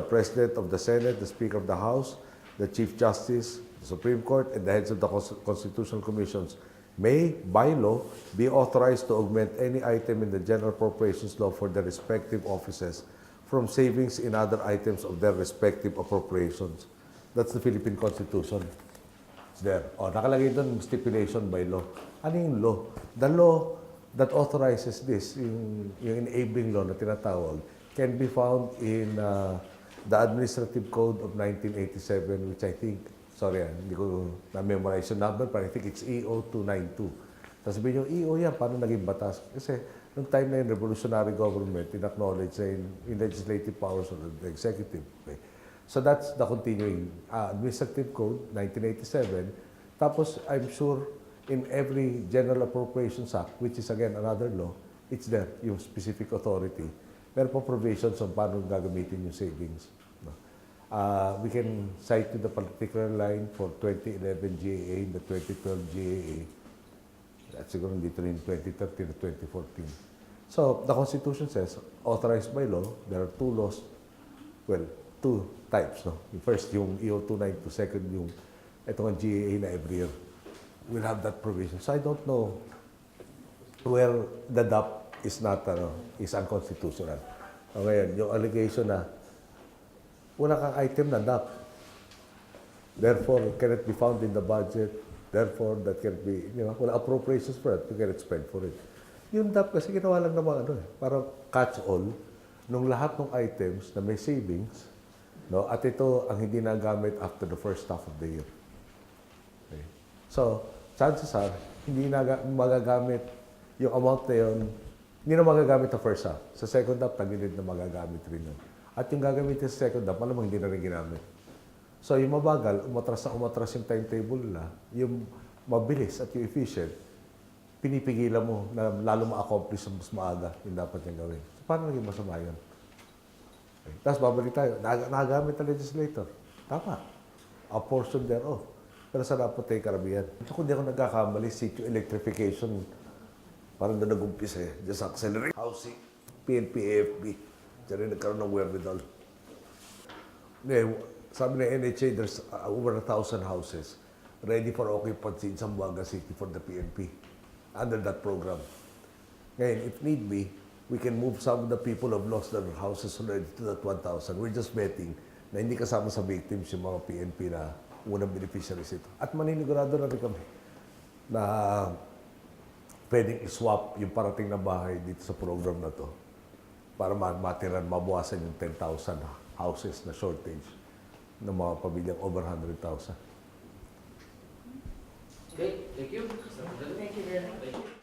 of the Senate, the Speaker of the House, the Chief Justice, the Supreme Court, and the heads of the Constitutional Commissions may, by law, be authorized to augment any item in the General Appropriations Law for their respective offices from savings in other items of their respective appropriations. That's the Philippine Constitution. It's there. O, nakalagay doon stipulation by law. Ano yung law? The law that authorizes this, yung enabling law na tinatawag, can be found in the Administrative Code of 1987, which I think, sorry, hindi ko na-memorize yung number, but I think it's EO 292. Tapos sabihin yung EO yan, paano naging batas? Kasi nung time na yung revolutionary government, in-acknowledge na in legislative powers of the executive. Okay. So that's the continuing Administrative Code 1987. Tapos I'm sure in every General Appropriations Act, which is again another law, it's there, yung specific authority. Meron pa provisions on paano gagamitin yung savings. No? We can cite to the particular line for 2011 GAA, the 2012 GAA. That's siguro dito rin 2013 to 2014. So, the Constitution says, authorized by law, there are two laws, well, two types. No? Yung first, yung EO 292, second, yung itong GAA na every year. We'll have that provision. So, I don't know where the DAP is not, is unconstitutional. O ngayon, yung allegation na wala kang item na DAP. Therefore, cannot be found in the budget. Therefore, that can be, wala appropriations for it. You cannot spend for it. Yung DAP kasi ginawa lang naman parang catch-all nung lahat ng items na may savings, no? At ito ang hindi nagamit after the first half of the year. Okay. So, chances are, hindi magagamit yung amount na yun, hindi na magagamit sa first half. Sa second half, tagilid na magagamit rin yun. At yung gagamitin sa second half, malamang hindi na rin ginamit. So, yung mabagal, umatras yung timetable nila, yung mabilis at yung efficient, pinipigilan mo na lalo ma-accomplish mas maaga yung dapat niyang gawin. So, paano naging masama yun? Okay. Tapos babalik tayo, nagagamit na legislator. Tama. A portion thereof. Pero sa dapat tayo karamihan. Ito kung di ako nagkakamali, sitio electrification, parang na nag-umpisa just accelerate. Housing, PNP, AFP. Diyan rin nagkaroon ng wherewithal. Sabi ng NHA, there's over 1,000 houses ready for occupancy in Zamboanga City for the PNP under that program. Ngayon, if need be, we can move some of the people who have lost their houses already to that 1,000. We're just betting na hindi kasama sa victims yung mga PNP na unang beneficiaries ito. At maninigurado na rin kami na pwedeng iswap yung parating na bahay dito sa program na to para matiran, mabuwasan yung 10,000 houses na shortage ng mga pamilyang over 100,000. Okay, thank you. Thank you very much.